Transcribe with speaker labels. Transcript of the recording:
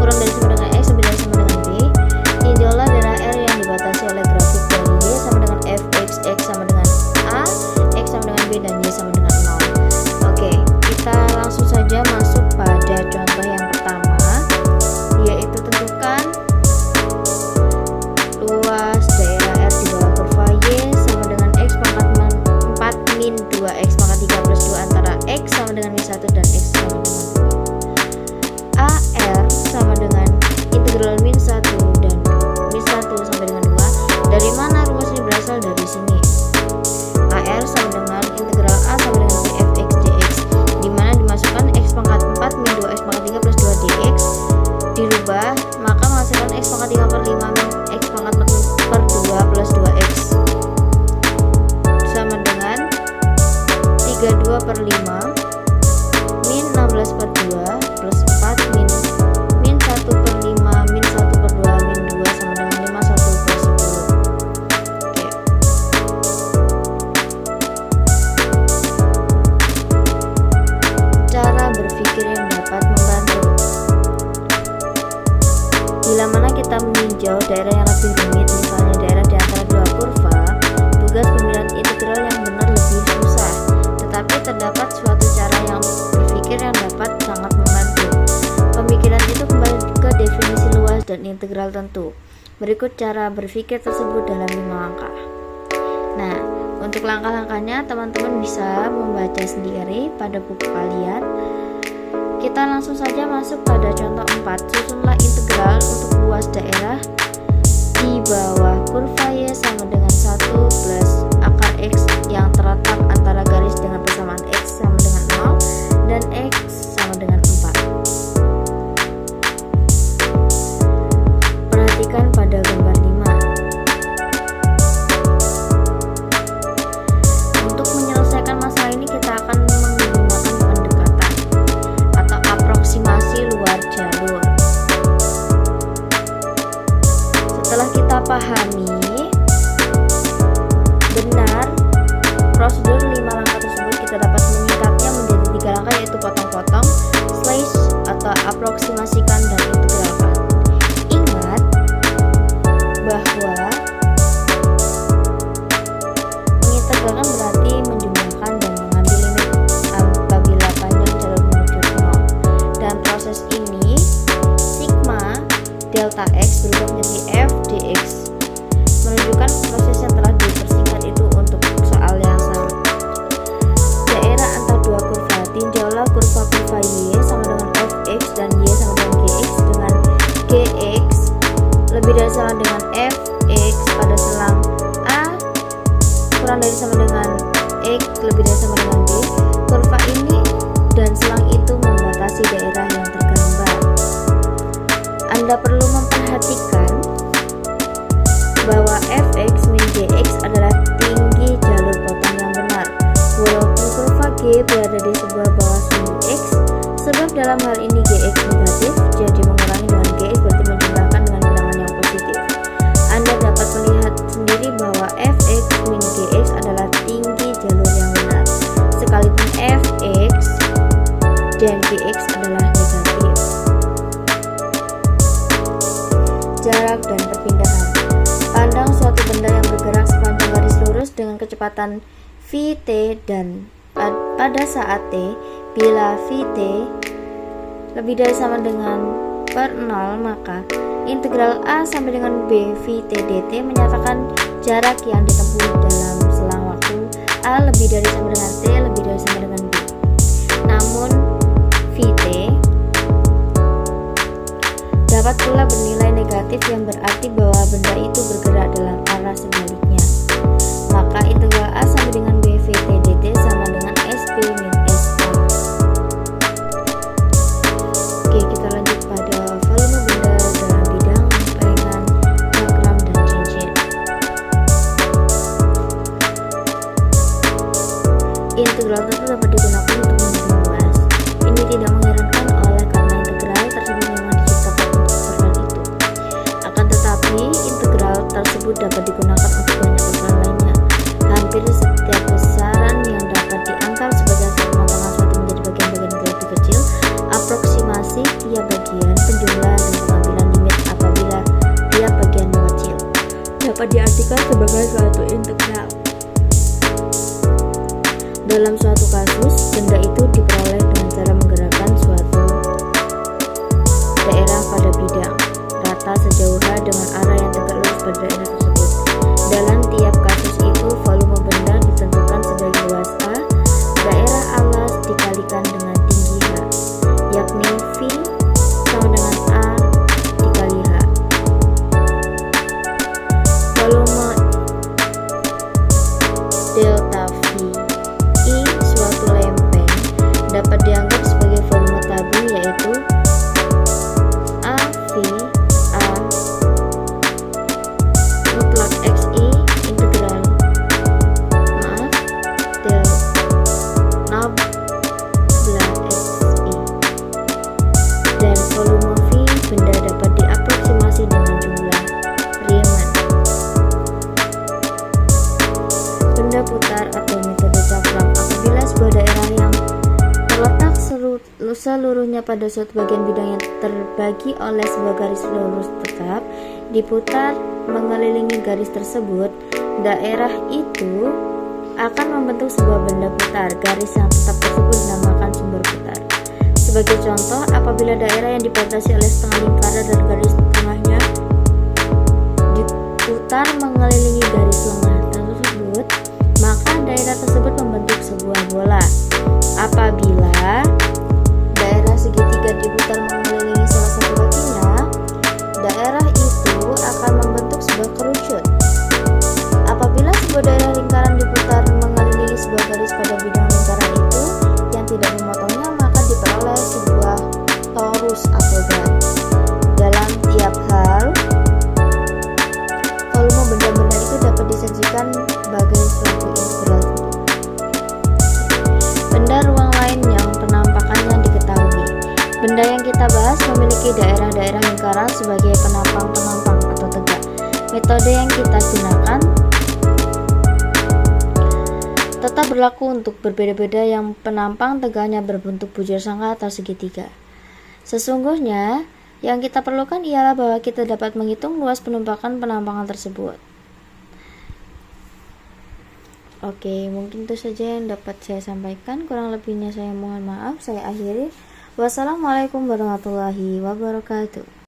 Speaker 1: kurang dari sama dengan X lebih dari sama dengan B. Tinjaulah daerah R yang dibatasi oleh grafik dari Y sama dengan Fx, X sama dengan A, X sama dengan B, dan Y sama dengan 0. Oke, kita langsung saja masuk pada contoh yang pertama, yaitu tentukan luas daerah R di bawah kurva Y sama dengan X pangkat 4 min 2X pangkat 3 plus 2 antara X sama dengan min 1 dan X sama dengan 2. AR sama dengan integral min 1 dan min 1 sampai dengan 2. Dari mana rumus ini berasal? Dari sini. AR sama dengan integral A sama dengan Fx dx, dimana dimasukkan X pangkat 4 min 2X pangkat 3 plus 2 dx, dirubah maka menghasilkan X pangkat 3 per 5 min X pangkat 4 per 2 plus 2X sama dengan 32 per 5 min 16 per 2 plus 4 min 1 per 5 min 1 per 2 min 2 sama dengan 51 per 10. Oke. Cara berpikir yang dapat membantu. Bila mana kita meninjau daerah yang lebih rumit, misalnya daerah di antara dua kurva, tugas pemilihan integral yang benar lebih susah. Tetapi terdapat suatu cara yang berpikir yang dapat sangat membantu. Pemikiran itu kembali ke definisi luas dan integral tentu. Berikut cara berpikir tersebut dalam 5 langkah. Nah, untuk langkah-langkahnya teman-teman bisa membaca sendiri pada buku kalian. Kita langsung saja masuk pada contoh 4. Susunlah integral untuk luas daerah di bawah kurva Y sama dengan 1 plus akar X yang terletak antara garis dengan persamaan X sama dengan 0 dan X sama dengan 4. Perhatikan pada gambar 5. Untuk menyelesaikan masalah ini kita akan menggunakan pendekatan atau aproksimasi luar jalur. Setelah kita pahami benar prosedur 5 langkah tersebut, kita dapat menyingkatnya menjadi 3 langkah, yaitu potong-potong, slash atau aproksimasikan, dan integralkan. Ingat bahwa mengintegralkan berarti menjumlahkan dan mengambil limit apabila panjang jalur menuju 0. Dan proses ini sigma delta X berubah menjadi F dx, menunjukkan proses yang telah dipersingkat itu untuk soal yang sama. Daerah antar dua kurva. Tinjaulah kurva Y sama dengan Fx dan Y sama dengan Gx dengan Gx lebih dari sama dengan Fx pada selang A kurang dari sama dengan X lebih dari sama dengan B. Kurva ini dan selang itu membatasi daerah yang tergambar. Anda perlu memperhatikan bahwa Fx min Gx adalah tinggi jalur potong yang benar, walaupun kurva G berada di sebelah bawah sumbu X, sebab dalam hal ini Gx negatif, jadi mengurangi dengan Gx berarti menjumlahkan dengan bilangan yang positif. Anda dapat melihat sendiri bahwa Fx min Gx adalah tinggi jalur yang benar, sekalipun Fx dan Gx adalah negatif. Jarak dan perpindahan. Pandang suatu benda yang bergerak sepanjang garis lurus dengan kecepatan Vt dan pada saat T, bila Vt lebih dari sama dengan per 0, maka integral A sampai dengan B Vt dt menyatakan jarak yang ditempuh dalam selang waktu A lebih dari sama dengan T lebih dari sama dengan B. Namun Vt dapat pula bernilai negatif yang berarti bahwa benda itu bergerak dalam arah sebaliknya. Maka integral A sampai dengan B Vt dt sama dengan Sp min Sa. Oke, kita lanjut pada volume benda dalam bidang lempengan, cakram, dan cincin. Integral tentu dapat digunakan untuk menghitung luas. Ini tidak mengherankan oleh karena integral tersebut memang diciptakan untuk persoalan itu. Akan tetapi integral tersebut dapat digunakan untuk banyak persoalan lainnya. Hampir setiap dapat diartikan sebagai suatu integral. Dalam suatu kasus, benda itu diperoleh dengan cara menggerakkan suatu daerah pada bidang rata sejauh H dengan arah yang tegak lurus pada daerah tersebut. Dalam tiap kasus itu, volume benda ditentukan sebagai luas A, daerah alas dikalikan dengan tinggi H, yakni V sama dengan A dikali H. Volume delta V I suatu lempeng dapat dianggap sebagai volume tabung, yaitu AV A mutlak XI integral del nabla XI, dan volume V benda dapat diaproksimasi dengan jumlah Riemann. Benda putar atau metode cakram. Apabila sebuah daerah yang terletak seluruhnya pada suatu bagian bidang yang terbagi oleh sebuah garis lurus tetap diputar mengelilingi garis tersebut, daerah itu akan membentuk sebuah benda putar. Garis yang tetap tersebut dinamakan sumber putar. Sebagai contoh, apabila daerah yang dibatasi oleh setengah lingkaran dan garis tengahnya diputar mengelilingi garis lengah tersebut, maka daerah tersebut membentuk sebuah bola. Apabila daerah segitiga diputar mengelilingi salah satu baginya, daerah itu akan membentuk sebuah kerucut. Apabila sebuah daerah lingkaran diputar mengelilingi sebuah garis pada bidang lingkaran itu yang tidak memotongnya, maka diperoleh sebuah torus atau gan. Dalam tiap hal, volume benda-benda itu dapat disajikan sebagai suatu integral. Benda ruang lain yang penampakannya diketahui. Benda yang kita bahas memiliki daerah-daerah lingkaran sebagai penampang-penampang atau tegak. Metode yang kita gunakan tetap berlaku untuk berbeda-beda yang penampang tegaknya berbentuk bujur sangka atau segitiga. Sesungguhnya, yang kita perlukan ialah bahwa kita dapat menghitung luas penampakan penampangan tersebut. Oke, mungkin itu saja yang dapat saya sampaikan. Kurang lebihnya saya mohon maaf. Saya akhiri. Wassalamualaikum warahmatullahi wabarakatuh.